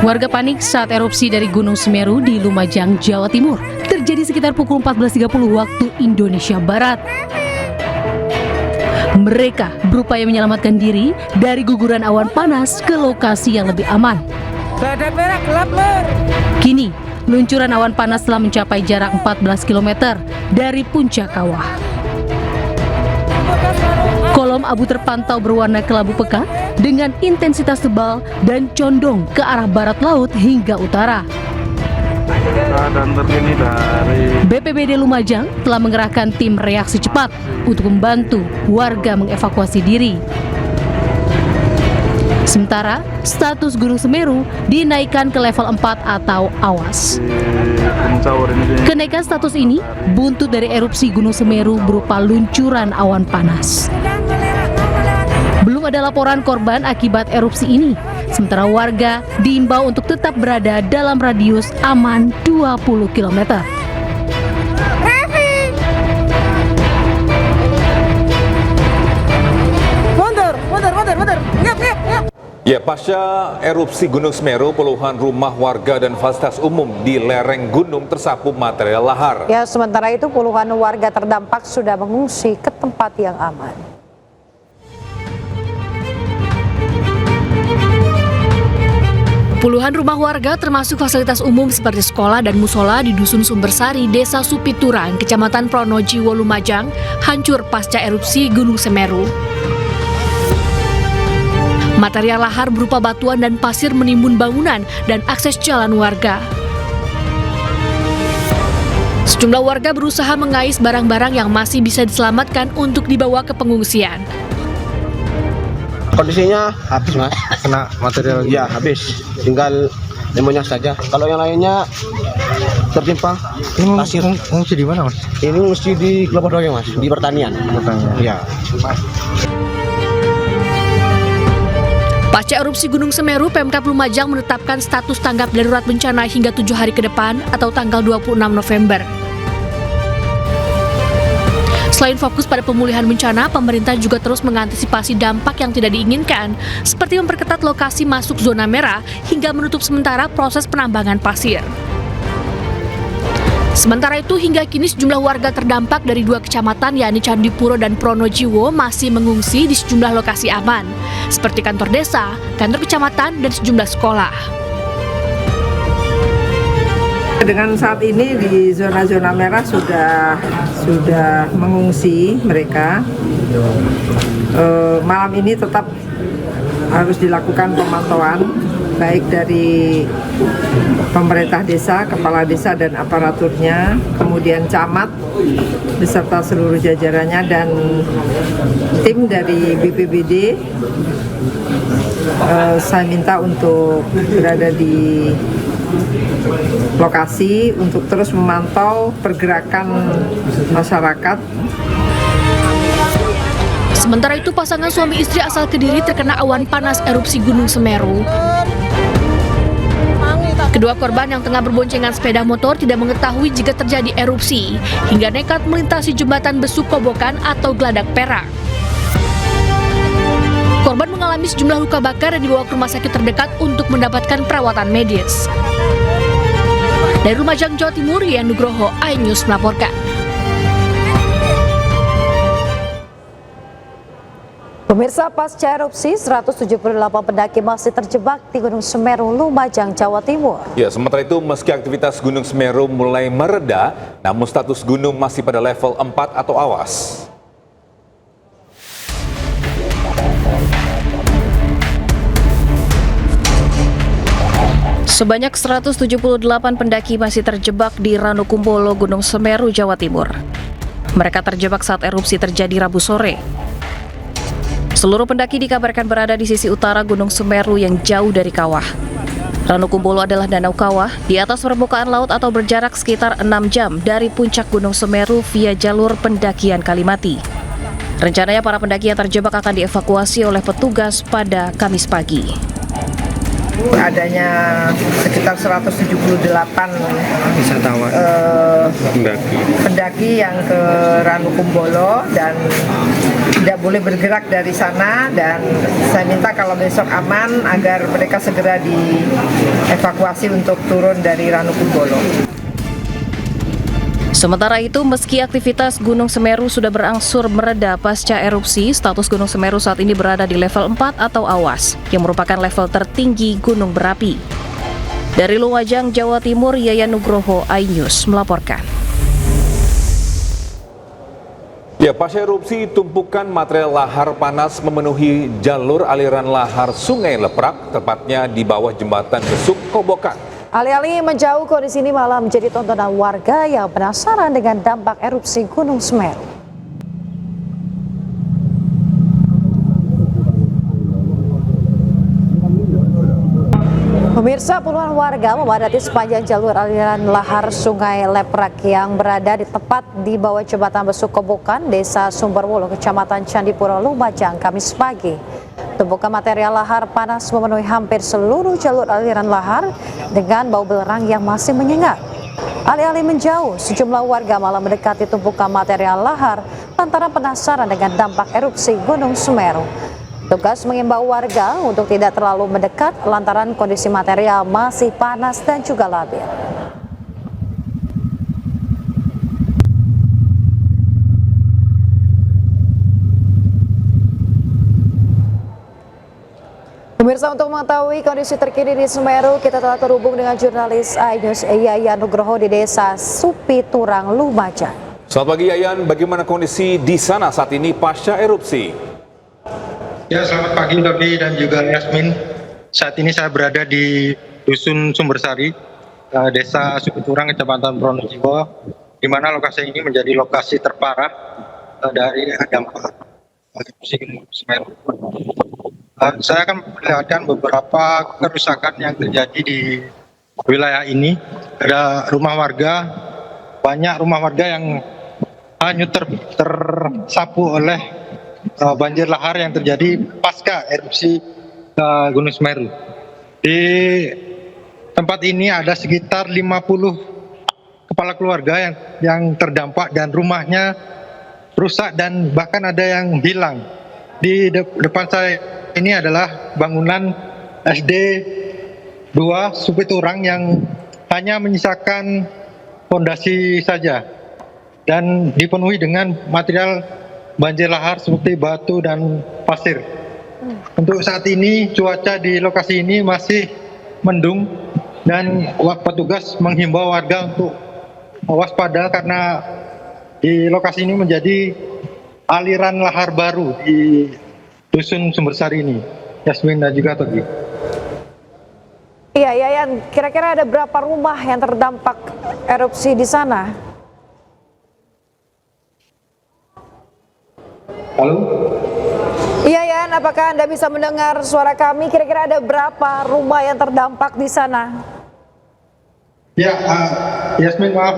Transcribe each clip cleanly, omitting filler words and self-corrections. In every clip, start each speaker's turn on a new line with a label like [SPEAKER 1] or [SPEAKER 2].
[SPEAKER 1] Warga panik saat erupsi dari Gunung Semeru di Lumajang, Jawa Timur terjadi sekitar pukul 14.30 waktu Indonesia Barat. Mereka berupaya menyelamatkan diri dari guguran awan panas ke lokasi yang lebih aman. Kini, luncuran awan panas telah mencapai jarak 14 km dari puncak kawah. Kolom abu terpantau berwarna kelabu pekat dengan intensitas tebal dan condong ke arah barat laut hingga utara.
[SPEAKER 2] Dan terkini dari
[SPEAKER 1] BPBD Lumajang telah mengerahkan tim reaksi cepat untuk membantu warga mengevakuasi diri. Sementara, status Gunung Semeru dinaikkan ke level 4 atau awas. Kenaikan status ini buntut dari erupsi Gunung Semeru berupa luncuran awan panas. Belum ada laporan korban akibat erupsi ini, sementara warga diimbau untuk tetap berada dalam radius aman 20 km.
[SPEAKER 3] Ya, pasca erupsi Gunung Semeru, puluhan rumah warga dan fasilitas umum di lereng gunung tersapu material lahar.
[SPEAKER 4] Ya, sementara itu puluhan warga terdampak sudah mengungsi ke tempat yang aman.
[SPEAKER 1] Puluhan rumah warga termasuk fasilitas umum seperti sekolah dan musola di Dusun Sumbersari, Desa Supituran, Kecamatan Pronojiwo, Lumajang, hancur pasca erupsi Gunung Semeru. Material lahar berupa batuan dan pasir menimbun bangunan dan akses jalan warga. Sejumlah warga berusaha mengais barang-barang yang masih bisa diselamatkan untuk dibawa ke pengungsian.
[SPEAKER 5] Kondisinya habis, Mas.
[SPEAKER 2] kena material
[SPEAKER 5] Ya, habis. Tinggal demonya saja. Kalau yang lainnya tertimpa pasir.
[SPEAKER 2] Ngungsi di mana, Mas?
[SPEAKER 5] Ini mesti di Kelapa Doyong, Mas. Di pertanian. Ya.
[SPEAKER 1] Pasca erupsi Gunung Semeru, Pemkab Lumajang menetapkan status tanggap darurat bencana hingga 7 hari ke depan atau tanggal 26 November. Selain fokus pada pemulihan bencana, pemerintah juga terus mengantisipasi dampak yang tidak diinginkan, seperti memperketat lokasi masuk zona merah hingga menutup sementara proses penambangan pasir. Sementara itu, hingga kini sejumlah warga terdampak dari 2 kecamatan yakni Candipuro dan Pronojiwo masih mengungsi di sejumlah lokasi aman, seperti kantor desa, kantor kecamatan, dan sejumlah sekolah.
[SPEAKER 6] Dengan saat ini di zona-zona merah sudah mengungsi mereka. Malam ini tetap harus dilakukan pemantauan baik dari pemerintah desa, kepala desa dan aparaturnya, kemudian camat beserta seluruh jajarannya dan tim dari BPBD. Saya minta untuk berada di lokasi untuk terus memantau pergerakan masyarakat.
[SPEAKER 1] Sementara itu, pasangan suami istri asal Kediri terkena awan panas erupsi Gunung Semeru. Kedua korban yang tengah berboncengan sepeda motor tidak mengetahui jika terjadi erupsi, hingga nekat melintasi jembatan Besuk Kobokan atau Geladak Perak. Korban mengalami sejumlah luka bakar dan dibawa ke rumah sakit terdekat untuk mendapatkan perawatan medis. Dari Lumajang, Jawa Timur, Rian Nugroho, iNews melaporkan.
[SPEAKER 4] Pemirsa, pasca erupsi 178 pendaki masih terjebak di Gunung Semeru, Lumajang, Jawa Timur.
[SPEAKER 3] Ya, sementara itu meski aktivitas Gunung Semeru mulai mereda, namun status gunung masih pada level 4 atau awas.
[SPEAKER 7] Sebanyak 178 pendaki masih terjebak di Ranukumbolo, Gunung Semeru, Jawa Timur. Mereka terjebak saat erupsi terjadi Rabu sore. Seluruh pendaki dikabarkan berada di sisi utara Gunung Semeru yang jauh dari kawah. Ranukumbolo adalah danau kawah di atas permukaan laut atau berjarak sekitar 6 jam dari puncak Gunung Semeru via jalur pendakian Kalimati. Rencananya para pendaki yang terjebak akan dievakuasi oleh petugas pada Kamis pagi.
[SPEAKER 6] Adanya sekitar 178
[SPEAKER 2] wisatawan
[SPEAKER 6] pendaki yang ke Ranukumbolo dan tidak tidak boleh bergerak dari sana, dan saya minta kalau besok aman agar mereka segera dievakuasi untuk turun dari Ranukumbolo.
[SPEAKER 7] Sementara itu, meski aktivitas Gunung Semeru sudah berangsur mereda pasca erupsi, status Gunung Semeru saat ini berada di level 4 atau awas, yang merupakan level tertinggi gunung berapi. Dari Lumajang, Jawa Timur, Yayan Nugroho, iNews melaporkan.
[SPEAKER 3] Ya, pasca erupsi, tumpukan material lahar panas memenuhi jalur aliran lahar Sungai Leprak, tepatnya di bawah jembatan Besuk Kobokan.
[SPEAKER 4] Alih-alih menjauh, kondisi ini malah menjadi tontonan warga yang penasaran dengan dampak erupsi Gunung Semeru. Pemirsa, puluhan warga memadati sepanjang jalur aliran lahar Sungai Leprak yang berada tepat di bawah jembatan Besuk Kobokan, Desa Sumberwulu, Kecamatan Candipuro, Lumajang, Kamis pagi. Tumpukan material lahar panas memenuhi hampir seluruh jalur aliran lahar dengan bau belerang yang masih menyengat. Alih-alih menjauh, sejumlah warga malah mendekati tumpukan material lahar lantaran penasaran dengan dampak erupsi Gunung Semeru. Tugas mengimbau warga untuk tidak terlalu mendekat lantaran kondisi material masih panas dan juga labil. Pemirsa, untuk mengetahui kondisi terkini di Semeru, kita telah terhubung dengan jurnalis iNews Yayan Nugroho di Desa Supiturang, Lumajang.
[SPEAKER 3] Selamat pagi Yayan, bagaimana kondisi di sana saat ini pasca erupsi?
[SPEAKER 8] Ya, selamat pagi Tobi dan juga Yasmin. Saat ini saya berada di Dusun Sumbersari, Desa Supiturang, Kecamatan Pronojiwo, di mana lokasi ini menjadi lokasi terparah dari dampak erupsi Gunung Semeru. Saya akan memperlihatkan beberapa kerusakan yang terjadi di wilayah ini. Ada rumah warga, banyak rumah warga yang hanyut tersapu oleh banjir lahar yang terjadi pasca erupsi Gunung Semeru. Di tempat ini ada sekitar 50 kepala keluarga yang terdampak dan rumahnya rusak dan bahkan ada yang hilang. Di depan saya ini adalah bangunan SD 2 Supiturang yang hanya menyisakan fondasi saja dan dipenuhi dengan material banjir lahar seperti batu dan pasir. Untuk saat ini cuaca di lokasi ini masih mendung dan petugas menghimbau warga untuk waspada karena di lokasi ini menjadi aliran lahar baru di Dusun Sumbersari ini. Yasmin dan juga Togi.
[SPEAKER 4] Iya, Yayan, kira-kira ada berapa rumah yang terdampak erupsi di sana?
[SPEAKER 8] Halo?
[SPEAKER 4] Iya, Yayan, apakah Anda bisa mendengar suara kami? Kira-kira ada berapa rumah yang terdampak di sana?
[SPEAKER 8] Ya, Yasmin, maaf,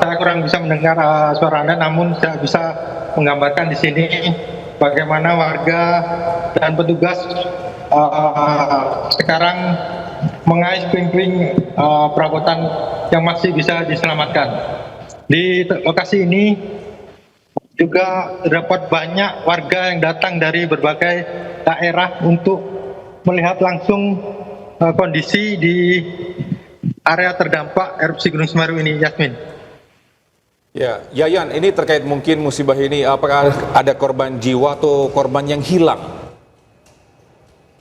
[SPEAKER 8] saya kurang bisa mendengar suara Anda, namun saya bisa menggambarkan di sini bagaimana warga dan petugas sekarang mengais puing-puing perabotan yang masih bisa diselamatkan. Di lokasi ini juga terdapat banyak warga yang datang dari berbagai daerah untuk melihat langsung kondisi di area terdampak erupsi Gunung Semeru ini, Yasmin.
[SPEAKER 3] Ya, Yayan, ini terkait mungkin musibah ini, apakah ada korban jiwa atau korban yang hilang?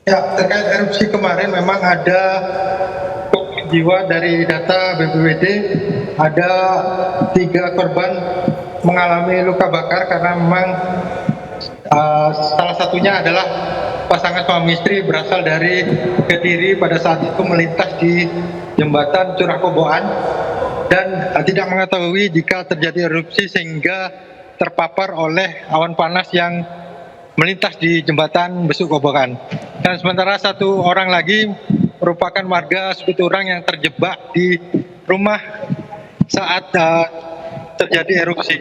[SPEAKER 8] Ya, terkait erupsi kemarin memang ada korban jiwa. Dari data BPBD ada 3 korban mengalami luka bakar karena memang salah satunya adalah pasangan suami istri berasal dari Kediri pada saat itu melintas di jembatan Curah Koboan dan tidak mengetahui jika terjadi erupsi sehingga terpapar oleh awan panas yang melintas di jembatan Besuk Kobokan. Dan sementara 1 orang lagi merupakan warga Supiturang yang terjebak di rumah saat terjadi erupsi.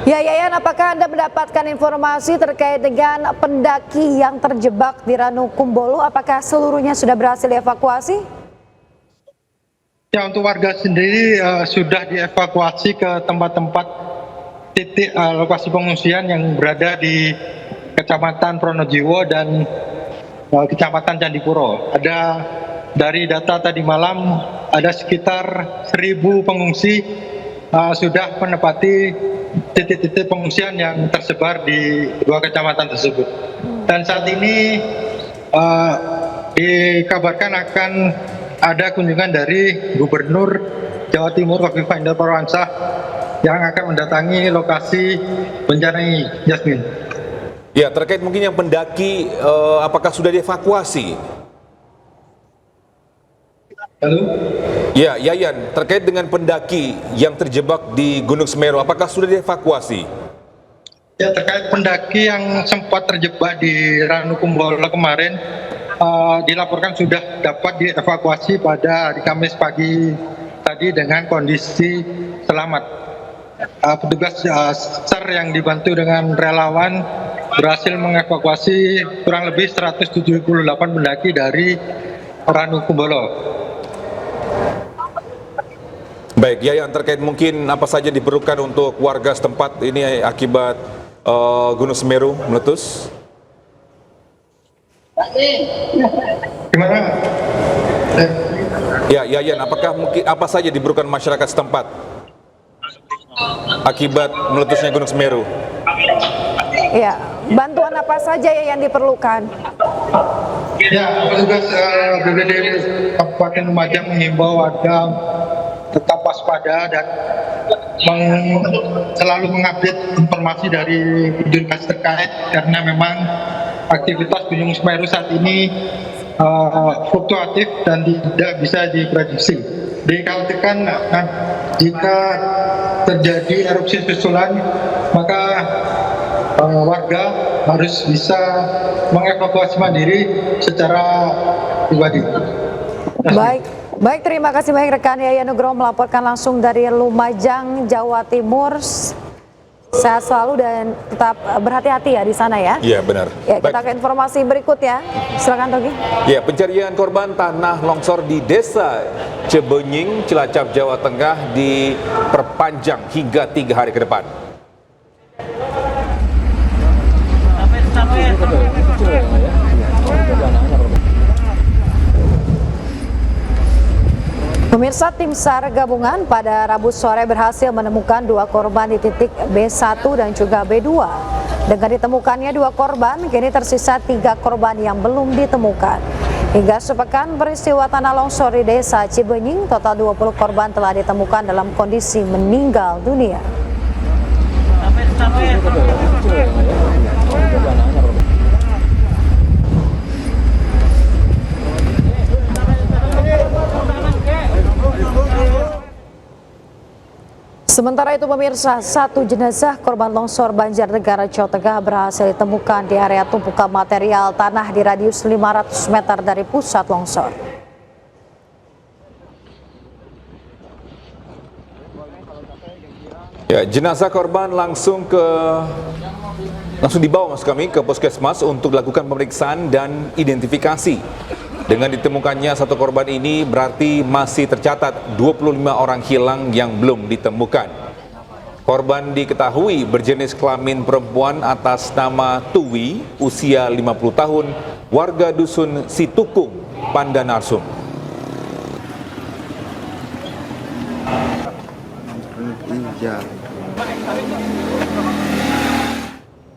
[SPEAKER 4] Ya, Yayan, apakah Anda mendapatkan informasi terkait dengan pendaki yang terjebak di Ranukumbolo? Apakah seluruhnya sudah berhasil dievakuasi?
[SPEAKER 8] Ya, untuk warga sendiri sudah dievakuasi ke tempat-tempat titik lokasi pengungsian yang berada di Kecamatan Pronojiwo dan Kecamatan Candipuro. Ada dari data tadi malam ada sekitar 1.000 pengungsi sudah menempati titik-titik pengungsian yang tersebar di 2 kecamatan tersebut. Dan saat ini dikabarkan akan ada kunjungan dari Gubernur Jawa Timur Khofifah Indar Parawansa yang akan mendatangi lokasi bencana ini. Yasmin.
[SPEAKER 3] Ya, terkait mungkin yang pendaki, apakah sudah dievakuasi?
[SPEAKER 8] Halo?
[SPEAKER 3] Ya, Yayan, terkait dengan pendaki yang terjebak di Gunung Semeru, apakah sudah dievakuasi?
[SPEAKER 8] Ya, terkait pendaki yang sempat terjebak di Ranukumbolo kemarin, dilaporkan sudah dapat dievakuasi pada hari Kamis pagi tadi dengan kondisi selamat. Petugas SAR yang dibantu dengan relawan berhasil mengevakuasi kurang lebih 178 pendaki dari Ranukumbolo.
[SPEAKER 3] Baik, Yayan, terkait mungkin apa saja diperlukan untuk warga setempat ini akibat Gunung Semeru meletus?
[SPEAKER 8] Gimana?
[SPEAKER 3] Ya, Yayan, apakah mungkin apa saja diperlukan masyarakat setempat akibat meletusnya Gunung Semeru?
[SPEAKER 4] Ya, bantuan apa saja yang diperlukan?
[SPEAKER 8] Ya, petugas BPBD Kabupaten Lumajang menghimbau warga tetap waspada dan selalu mengupdate informasi dari dinas terkait karena memang aktivitas Gunung Semeru saat ini fluktuatif dan tidak bisa diprediksi. Dikhawatirkan jika terjadi erupsi susulan maka warga harus bisa mengevakuasi mandiri secara pribadi.
[SPEAKER 4] Baik, terima kasih banyak rekan Yayan Nugroho melaporkan langsung dari Lumajang, Jawa Timur. Sehat selalu dan tetap berhati-hati ya di sana ya.
[SPEAKER 3] Iya, benar.
[SPEAKER 4] Ya, kita ke informasi berikut ya. Silakan Togi.
[SPEAKER 3] Ya, pencarian korban tanah longsor di Desa Cibenying, Cilacap, Jawa Tengah diperpanjang hingga 3 hari ke depan.
[SPEAKER 4] Pemirsa, tim SAR gabungan pada Rabu sore berhasil menemukan 2 korban di titik B1 dan juga B2. Dengan ditemukannya 2 korban, kini tersisa 3 korban yang belum ditemukan. Hingga sepekan peristiwa tanah longsor di Desa Cibenying, total 20 korban telah ditemukan dalam kondisi meninggal dunia. Sementara itu pemirsa, 1 jenazah korban longsor Banjarnegara Jawa Tengah berhasil ditemukan di area tumpukan material tanah di radius 500 meter dari pusat longsor.
[SPEAKER 3] Ya, jenazah korban langsung dibawa maksud kami ke puskesmas untuk dilakukan pemeriksaan dan identifikasi. Dengan ditemukannya 1 korban ini berarti masih tercatat 25 orang hilang yang belum ditemukan. Korban diketahui berjenis kelamin perempuan atas nama Tuwi, usia 50 tahun, warga dusun Situkung, Pandanarsum.